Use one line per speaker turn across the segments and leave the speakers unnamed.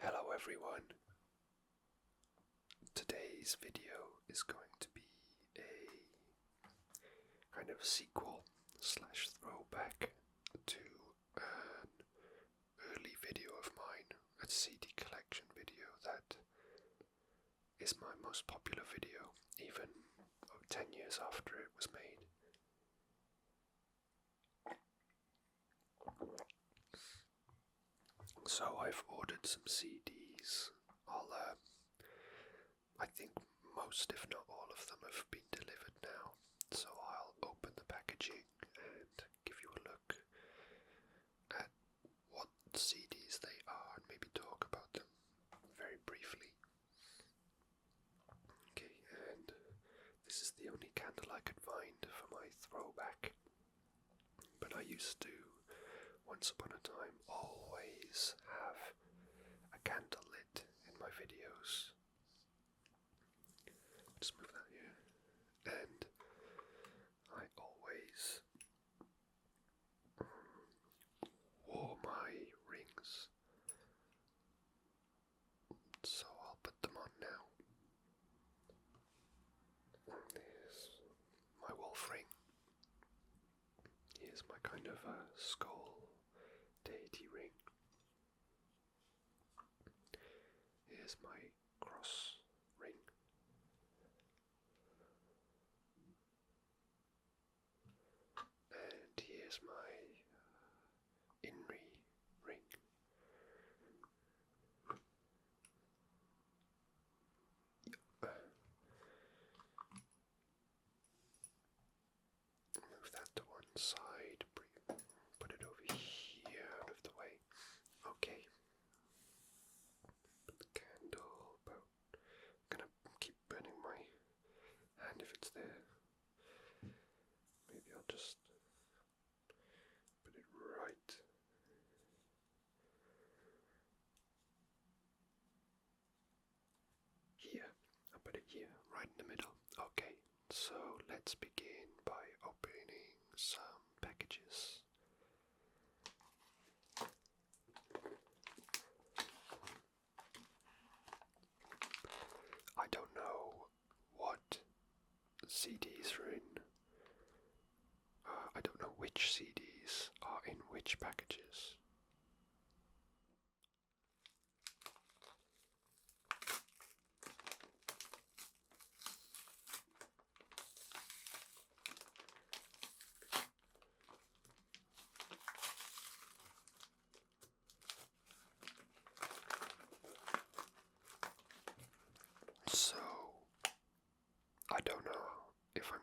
Hello everyone. Today's video is going to be a kind of sequel slash throwback to an early video of mine, a CD collection video that is my most popular video, even 10 years after it was made. So I've ordered some CDs. I think most, if not all of them, have been delivered now. So I'll open the packaging and give you a look at what CDs they are and maybe talk about them very briefly. Okay, and this is the only candle I could find for my throwback. But I used to, once upon a time, always have a candle lit in my videos. Just move that here. And I always wore my rings. So I'll put them on now. There's my wolf ring. Here's my kind of skull deity ring. Here's my cross ring. And here's my Inri ring. Move that to one side, put it over here out of the way. Okay. Put the candle about. I'm gonna keep burning my hand if it's there. Maybe I'll just put it right here. I'll put it here, right in the middle. Okay, so let's begin by opening some packages. I don't know what CDs are in. I don't know which CDs are in which packages. So, I don't know if I'm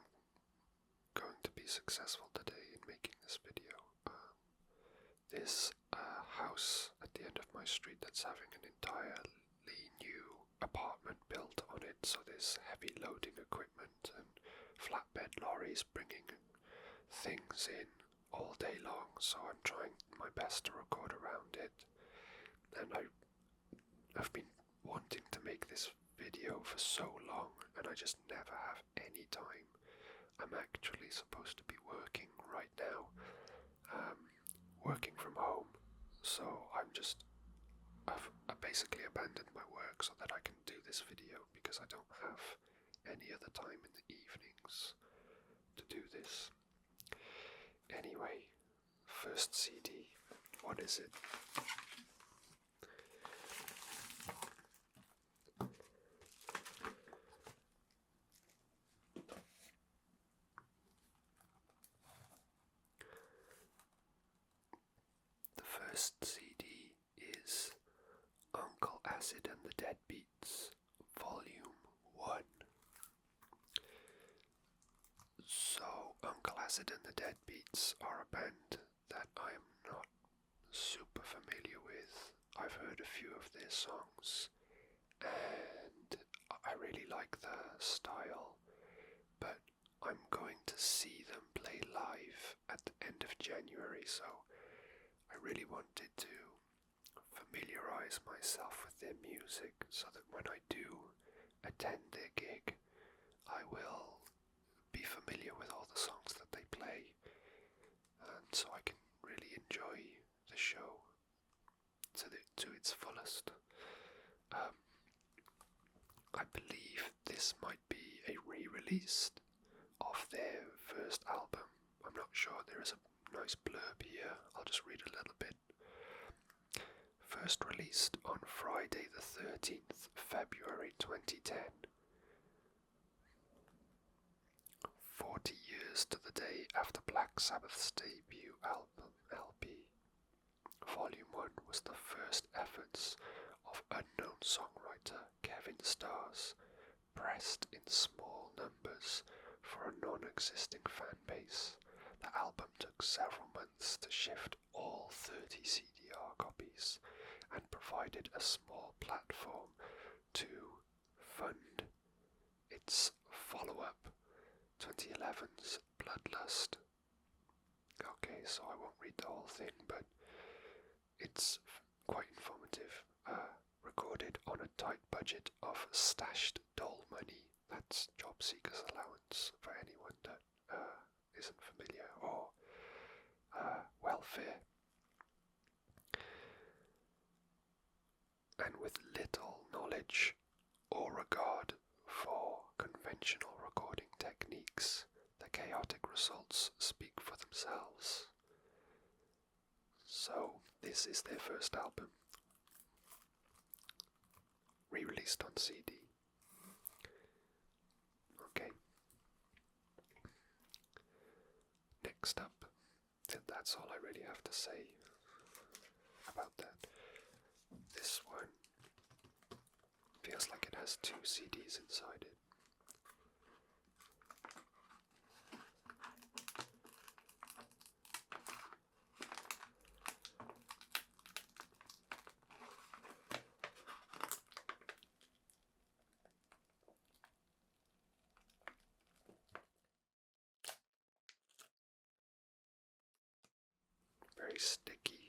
going to be successful today in making this video. There's a house at the end of my street that's having an entirely new apartment built on it, so there's heavy loading equipment and flatbed lorries bringing things in all day long, so I'm trying my best to record around it. And I've been wanting to make this video for so long, and I just never have any time. I'm actually supposed to be working right now, working from home, so I've basically abandoned my work so that I can do this video, because I don't have any other time in the evenings to do this. Anyway, first CD, what is it? The first CD is Uncle Acid and the Deadbeats, Volume 1. So, Uncle Acid and the Deadbeats are a band that I am not super familiar with. I've heard a few of their songs, and I really like the style, but I'm going to see them play live at the end of January, so I really wanted to familiarize myself with their music so that when I do attend their gig, I will be familiar with all the songs that they play, and so I can really enjoy the show to its fullest. I believe this might be a re-release of their first album. I'm not sure. There is a nice blurb here. I'll just read a little bit. First released on Friday the 13th, February 2010. 40 years to the day after Black Sabbath's debut album, LP. Volume 1 was the first efforts of unknown songwriter Kevin Starrs, pressed in small numbers for a non-existing fan base. The album took several months to shift all 30 CDR copies and provided a small platform to fund its follow-up, 2011's Bloodlust. Okay, so I won't read the whole thing, but it's quite informative. Recorded on a tight budget of stashed doll money. That's job seekers allowance for anyone that isn't familiar, or welfare. And with little knowledge or regard for conventional recording techniques, the chaotic results speak for themselves. So, this is their first album, re-released on CD. Okay. Next up, that's all I really have to say about that. This one feels like it has 2 CDs inside it. Very sticky.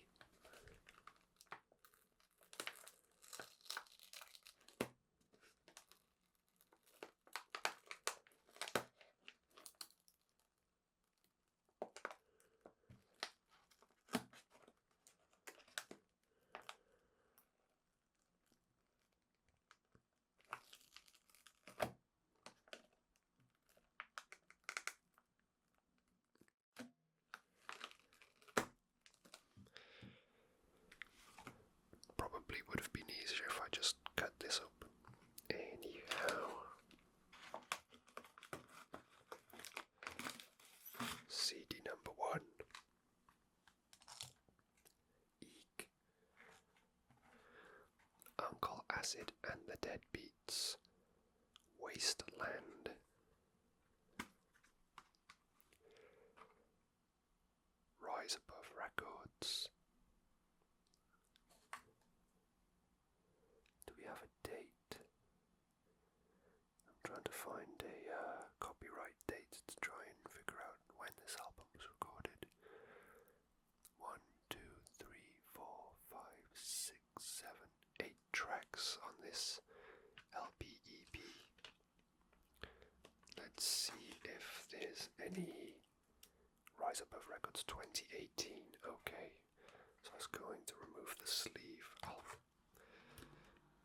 Probably would have been easier if I just cut this open. Anyhow, CD number 1. Eek. Uncle Acid and the Deadbeats. Wasteland. Rise Above Records. Do we have a date? I'm trying to find a copyright date to try and figure out when this album was recorded. 1, 2, 3, 4, 5, 6, 7, 8 tracks on this LP EP. Let's see if there's any Rise Above Records 2018. Okay, so I was going to remove the sleeve.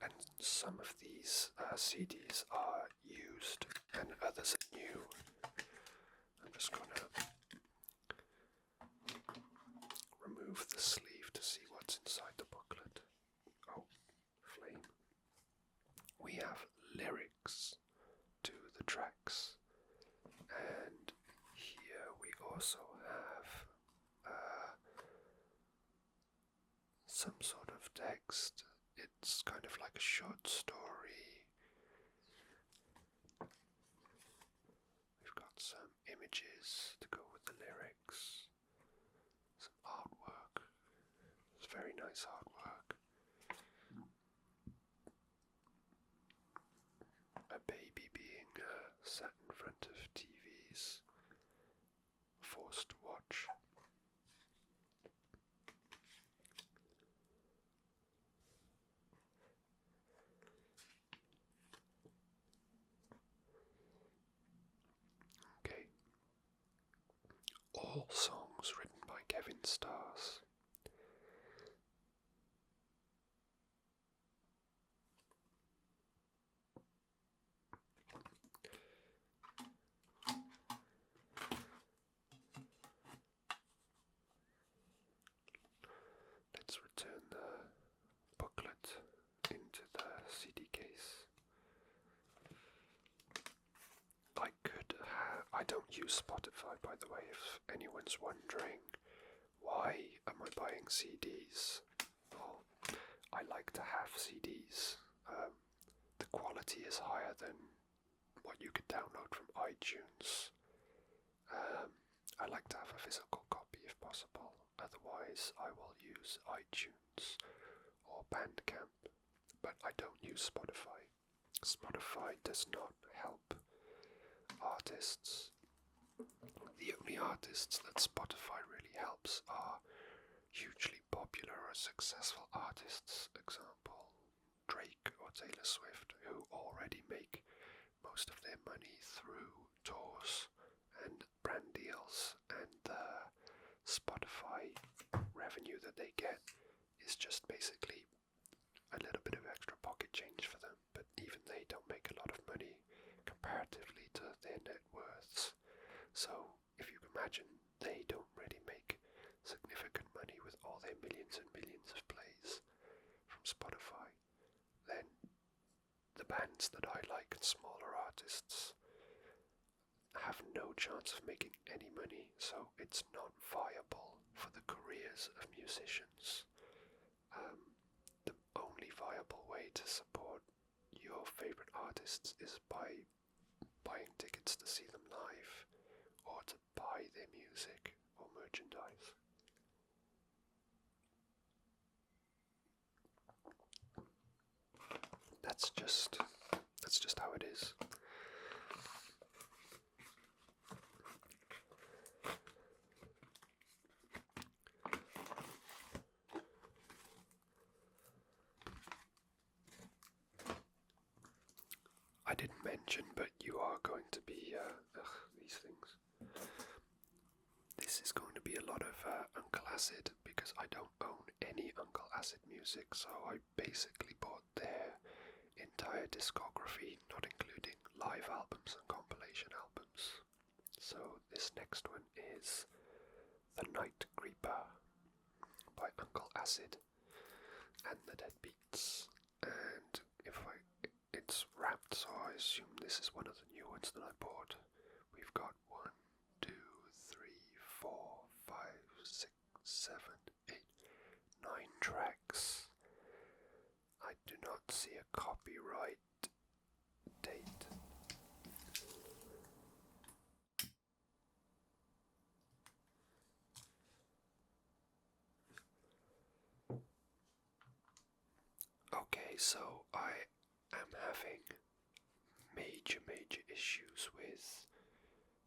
And some of these CDs are used and others are new. I'm just going to remove the sleeve to see what's inside the booklet. Oh, flame. We have lyrics to the tracks, and here we also have some sort of text. It's kind of like a short story. We've got some images to go with the lyrics, some artwork. It's very nice artwork. A baby being sat in front of TVs, forced to watch. Okay. All songs written by Kevin Starrs. let's return the booklet into the CD case. I don't use Spotify, by the way, if anyone's wondering why am I buying CDs. Well, I like to have CDs. The quality is higher than what you could download from iTunes. I like to have a physical copy if possible, otherwise I will use iTunes or Bandcamp, but I don't use Spotify. Spotify does not help artists. The only artists that Spotify really helps are hugely popular or successful artists, example Drake or Taylor Swift, who already make most of their money through tours and brand deals, and the Spotify revenue that they get is just basically a little bit of extra pocket change for them, but even they don't make a lot of money comparatively to their net worths. So if you can imagine, they don't really make significant money with all their millions and millions of plays from Spotify. Then the bands that I like and smaller artists have no chance of making any money, so it's not viable for the careers of musicians. The only viable way to support your favorite artists is by buying tickets to see them live, or to buy their music or merchandise. That's just how it is. I didn't mention, but you are going to be, these things. This is going to be a lot of Uncle Acid, because I don't own any Uncle Acid music, so I basically bought their entire discography, not including live albums and compilation albums. So this next one is The Night Creeper by Uncle Acid and the Deadbeats, and it's wrapped, so I assume this is one of the new ones that I bought. We've got 1, 2, 3, 4, 5, 6, 7, 8, 9 tracks. I do not see a copyright date. Okay, so I am having major issues with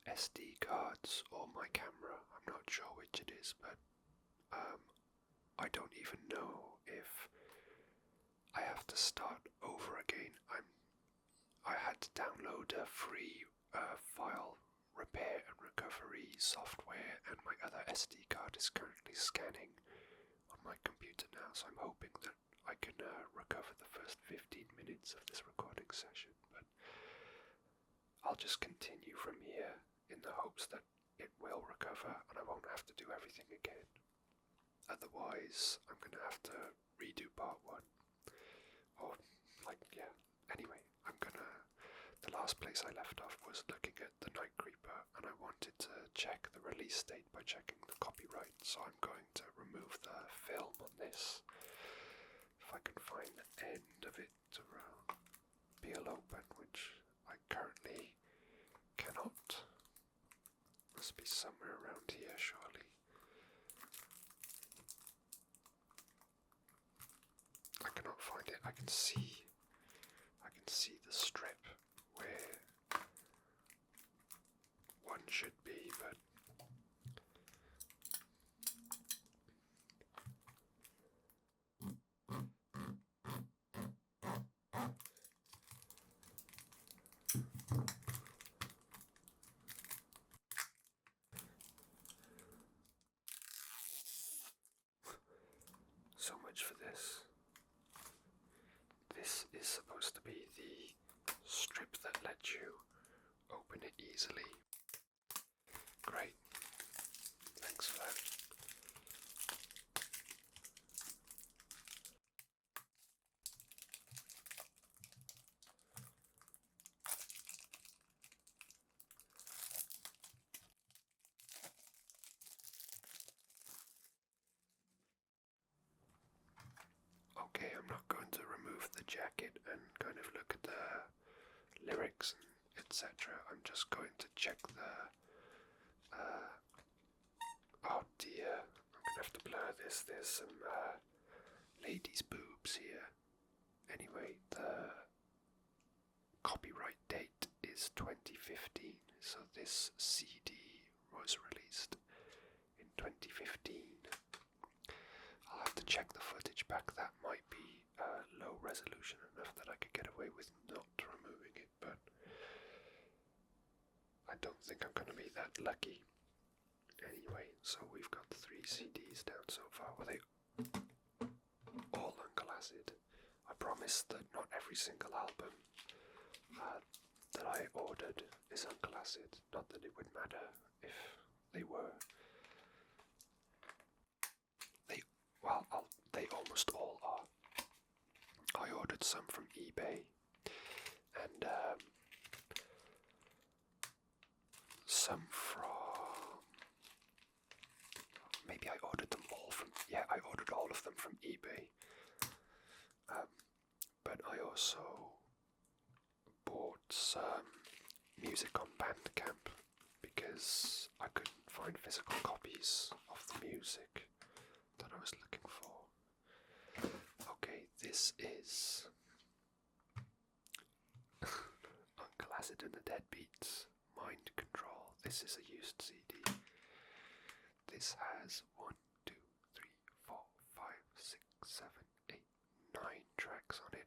SD cards or my camera. I'm not sure which it is, but I don't even know if I have to start over again. I had to download a free file repair and recovery software, and my other SD card is currently scanning on my computer now, so I'm hoping that I can recover the first 15 minutes of this recording session, but I'll just continue from here in the hopes that it will recover and I won't have to do everything again. Otherwise, I'm going to have to redo part 1. Or, anyway, the last place I left off was looking at The Night Creeper, and I wanted to check the release date by checking the copyright, so I'm going to remove the film on this. If I can find the end of it to peel open, which I currently cannot. Must be somewhere around here, surely. I cannot find it. I can see the strip where one should be, but so much for this. This is supposed to be the strip that lets you open it easily. Great. Thanks for that. I'm not going to remove the jacket and kind of look at the lyrics and etc. I'm just going to check the oh dear, I'm gonna have to blur this. There's some ladies' boobs here. Anyway, the copyright date is 2015, so this CD was released in 2015. I'll have to check the footage back. That might be low resolution enough that I could get away with not removing it, but I don't think I'm going to be that lucky. Anyway, so we've got 3 CDs down so far. Were they all Uncle Acid? I promise that not every single album that I ordered is Uncle Acid. Not that it would matter if they were. They almost all are. I ordered some from eBay, and some from... Maybe I ordered them all from... Yeah, I ordered all of them from eBay. But I also bought some music on Bandcamp because I couldn't find physical copies of the music that I was looking for. Okay, this is Uncle Acid and the Deadbeats, Mind Control. This is a used CD. This has 1, 2, 3, 4, 5, 6, 7, 8, 9 tracks on it.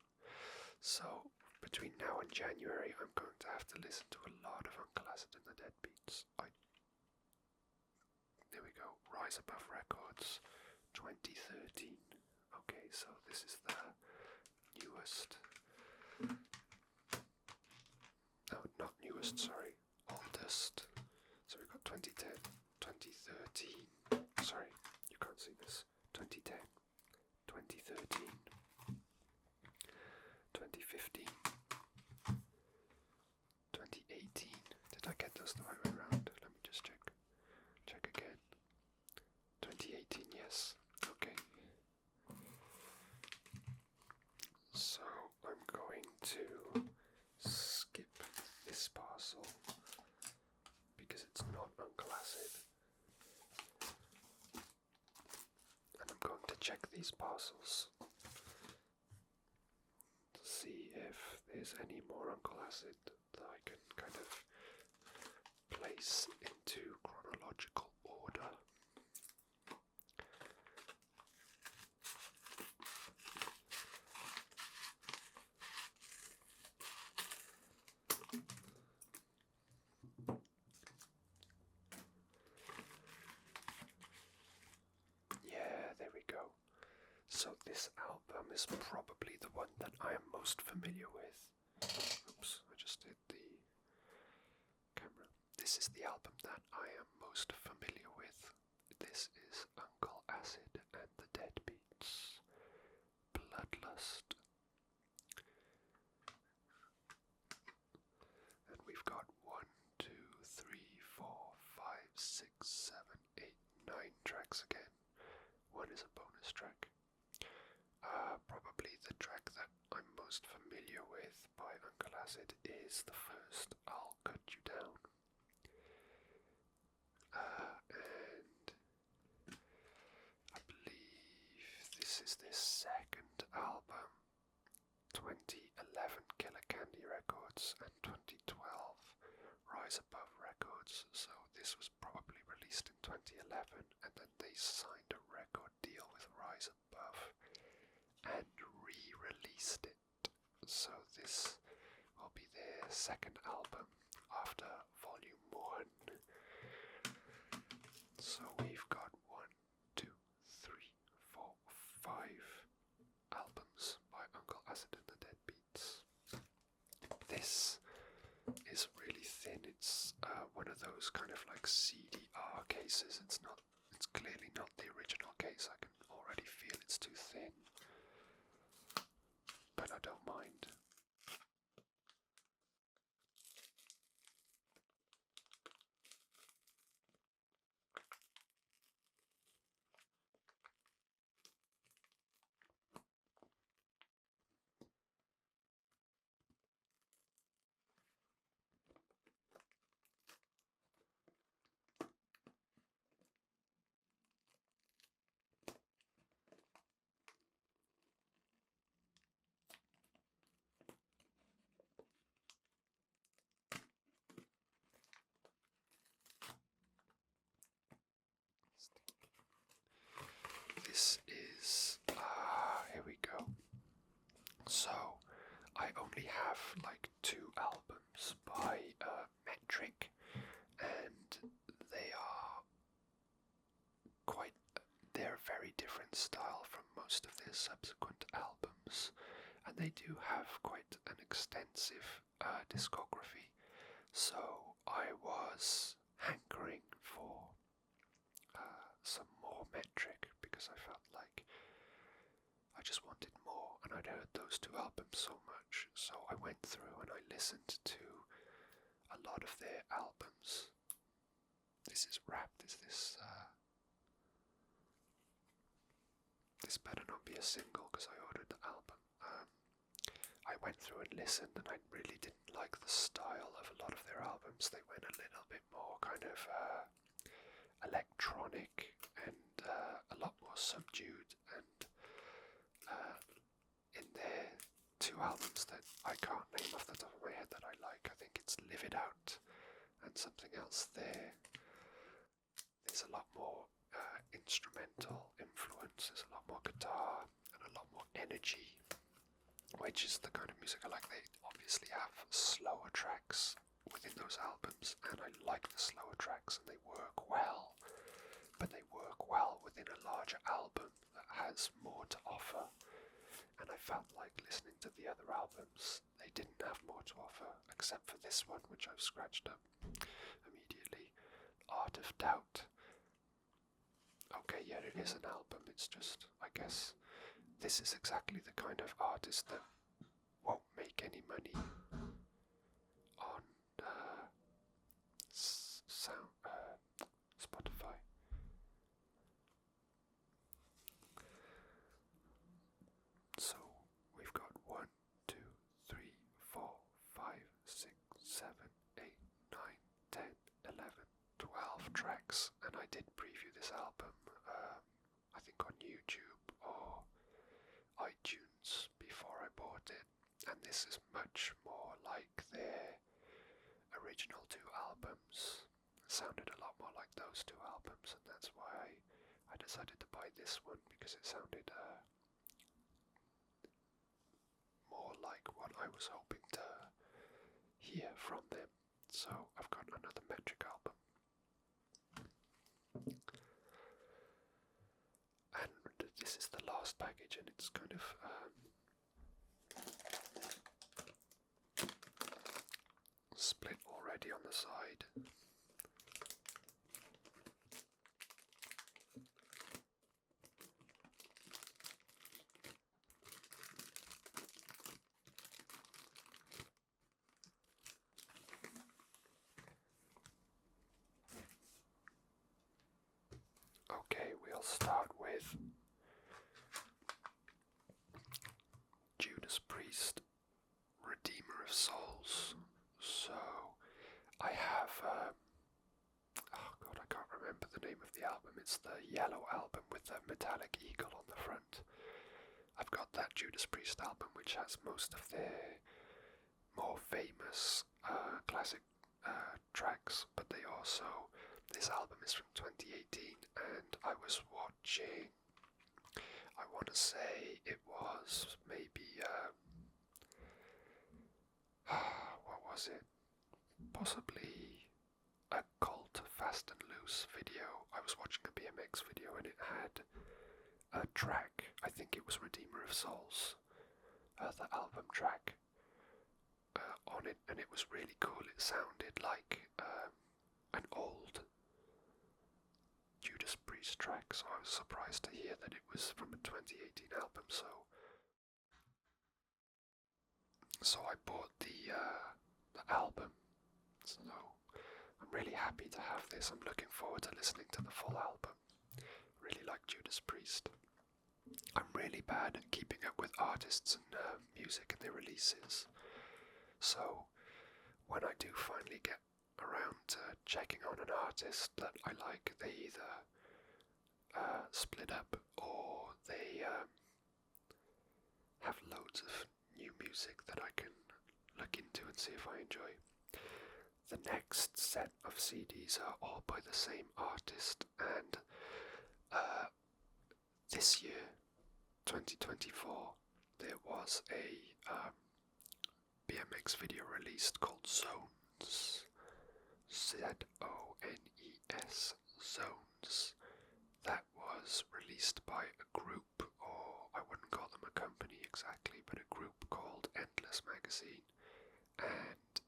So between now and January, I'm going to have to listen to a lot of Uncle Acid and the Deadbeats. There we go. Rise Above Records, 2013. Okay, so this is the newest. No, not newest. Sorry, oldest. So we've got 2010, 2013. Sorry, you can't see this. 2010, 2013. 2015, 2018. Did I get those the right way around? Let me just check. Check again. 2018, yes. Okay. So I'm going to skip this parcel because it's not Uncle Acid. And I'm going to check these parcels to see if there's any more Uncle Acid that I can kind of place into chronological order. Yeah, there we go. So this album is probably the one that I am most familiar with. Oops, I just hit the camera. This is the album that I am most familiar with. This is Uncle Acid and the Deadbeats, Bloodlust. And we've got 1, 2, 3, 4, 5, 6, 7, 8, 9 tracks again. One is a bonus track. Probably the track that I'm most familiar with by Uncle Acid is the first, I'll Cut You Down. And I believe this is their second album, 2011 Killer Candy Records and 2012 Rise Above Records. So this was probably released in 2011 and then they signed a record deal with Rise Above and re-released it. So this will be their second album after Volume 1. So we've got 1, 2, 3, 4, 5 albums by Uncle Acid and the Deadbeats. This is really thin. It's one of those kind of like CDR cases. It's clearly not the original case. I can already feel it's too thin. But I don't mind. So I only have like 2 albums by Metric, and they are they're a very different style from most of their subsequent albums, and they do have quite an extensive discography. So I was hankering for some more Metric because I felt like I just wanted more, and I'd heard those 2 albums so much. So I went through and I listened to a lot of their albums. This is wrapped. This better not be a single because I ordered the album. I went through and listened, and I really didn't like the style of a lot of their albums. They went a little bit more kind of electronic and a lot more subdued, and in their 2 albums that I can't name off the top of my head that I like, I think it's Live It Out and something else there. There's a lot more instrumental influence, there's a lot more guitar and a lot more energy, which is the kind of music I like. They obviously have slower tracks within those albums, and I like the slower tracks, and they work well, but they work well within a larger album that has more to offer. And I felt like listening to the other albums, they didn't have more to offer, except for this one, which I've scratched up immediately. Art of Doubt. Okay, yeah, it is an album, it's just, I guess, this is exactly the kind of artist that won't make any money on Spotify. So we've got 1, 2, 3, 4, 5, 6, 7, 8, 9, 10, 11, 12 tracks, and I did preview this album, I think on YouTube or iTunes before I bought it, and this is much more like their original 2 albums. It sounded a lot more like those 2 albums, and that's why I decided to buy this one, because it sounded more like what I was hoping to hear from them. So I've got another Metric album. And this is the last package, and it's kind of split already on the side. Okay, we'll start with Judas Priest, Redeemer of Souls. So I have, oh god, I can't remember the name of the album. It's the yellow album with the metallic eagle on the front. I've got that Judas Priest album, which has most of their more famous classic tracks, but they also, this album is from 2018, and I was watching, I want to say it was maybe, what was it? Possibly a Cult Fast and Loose video. I was watching a BMX video, and it had a track, I think it was Redeemer of Souls, the album track, on it, and it was really cool. It sounded like an old Judas Priest track, so I was surprised to hear that it was from a 2018 album. So I bought the album. So I'm really happy to have this. I'm looking forward to listening to the full album. Really like Judas Priest. I'm really bad at keeping up with artists and music and their releases. So when I do finally get around to checking on an artist that I like, they either split up or they have loads of new music that I can look into and see if I enjoy. The next set of CDs are all by the same artist, and this year, 2024, there was a BMX video released called Zones. Zones. Zones. That was released by a group, or I wouldn't call them a company exactly, but a group called Endless Magazine. And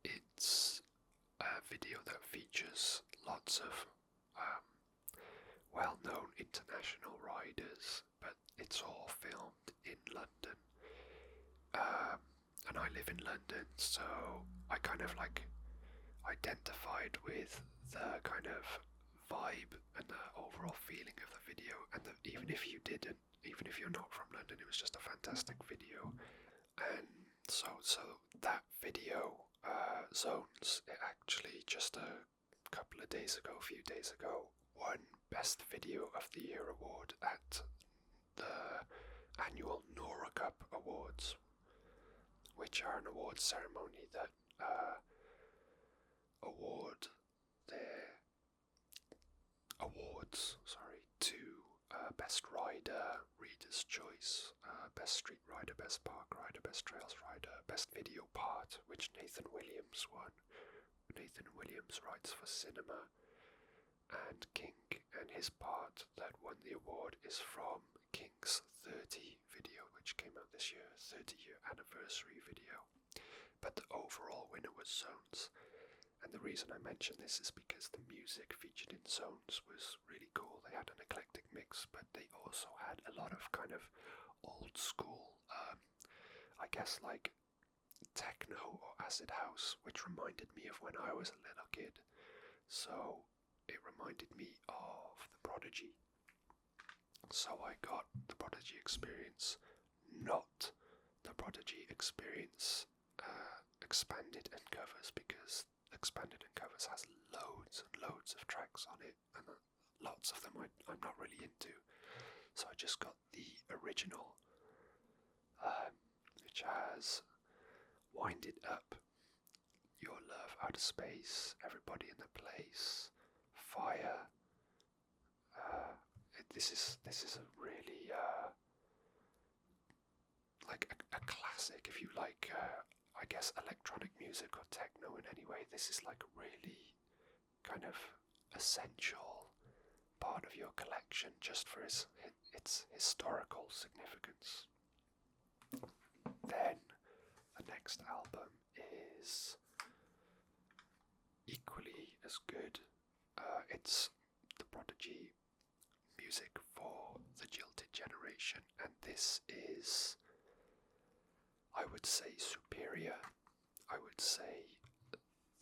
it's a video that features lots of well-known international riders, but it's all filmed in London. And I live in London, so I kind of like identified with the kind of vibe and the overall feeling of the video. And even if you're not from London, it was just a fantastic video. And so that video, Zones, it actually just a few days ago, won Best Video of the Year award at the annual Nora Cup Awards, which are an awards ceremony that award their awards, to Best Rider, Reader's Choice, Best Street Rider, Best Park Rider, Best Trails Rider, Best Video Part, which Nathan Williams won. Nathan Williams writes for cinema, and King, and his part that won the award is from King's 30 video, which came out this year, 30-year anniversary video. But the overall winner was Zones. And the reason I mention this is because the music featured in Zones was really cool. They had an eclectic mix, but they also had a lot of kind of old school, I guess like techno or acid house, which reminded me of when I was a little kid. So it reminded me of the Prodigy. So I got the Prodigy experience, not the Prodigy experience expanded and covers, because expanded and covers has loads and loads of tracks on it, and lots of them I'm not really into. So I just got the original, which has Wind It Up, Your Love, Outer Space, Everybody in the Place, Fire. This is a really like a classic. If you like, I guess, electronic music or techno in any way, this is like a really kind of essential part of your collection just for its historical significance. Then the next album is equally as good. It's the Prodigy music for the Jilted Generation, and this is, I would say, superior. I would say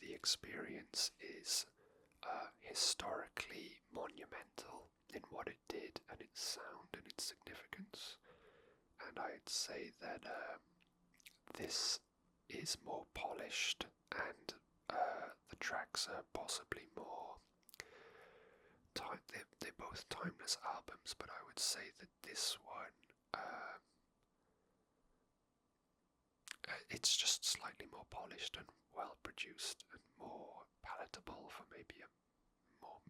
the experience is historically monumental in what it did and its sound and its significance. And I'd say that this is more polished, and the tracks are possibly more they're both timeless albums, but I would say that this one it's just slightly more polished and well produced and more palatable for maybe a more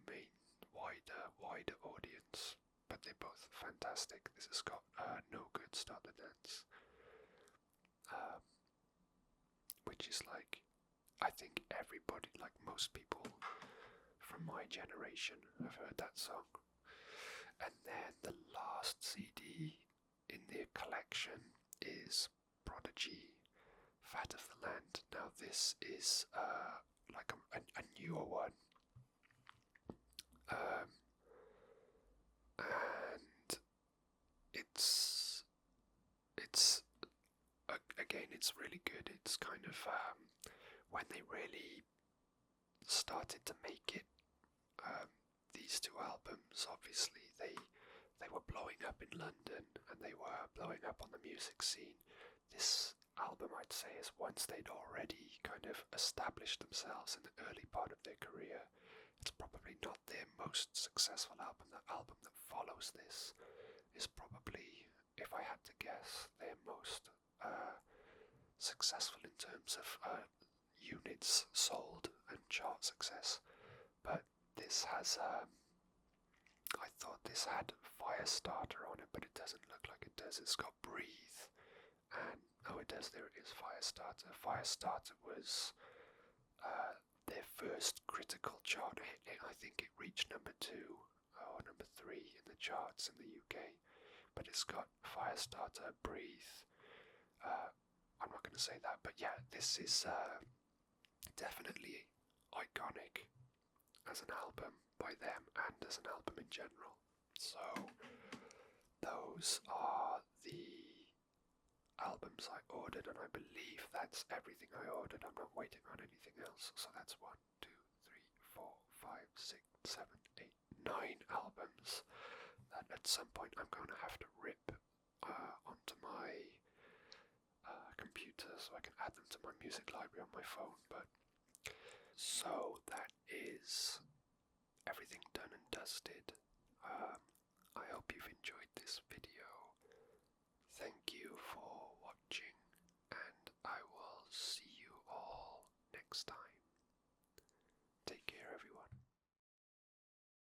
wider audience. But they're both fantastic. This has got No Good Start the Dance, which is like, I think everybody, like most people from my generation, have heard that song. And then the last CD in the collection is Prodigy, Fat of the Land. Now this is like a newer one, and it's again, it's really good. It's kind of when they really started to make it, these two albums, obviously they were blowing up in London and they were blowing up on the music scene. This album, I'd say, is once they'd already kind of established themselves in the early part of their career. It's probably not their most successful album. The album that follows this is probably, if I had to guess, their most successful in terms of units sold and chart success. But this has, I thought this had Firestarter on it, but it doesn't look like it does. It's got Breathe, competitors. There is Firestarter. Firestarter was their first critical chart hit. I think it reached number 2 or number 3 in the charts in the UK. But it's got Firestarter, Breathe. I'm not going to say that, but yeah, this is definitely iconic as an album by them and as an album in general. So those are the albums I ordered, and I believe that's everything I ordered. I'm not waiting on anything else. So that's 1, 2, 3, 4, 5, 6, 7, 8, 9 albums that at some point I'm going to have to rip onto my computer so I can add them to my music library on my phone. But so that is everything done and dusted. I hope you've enjoyed this video.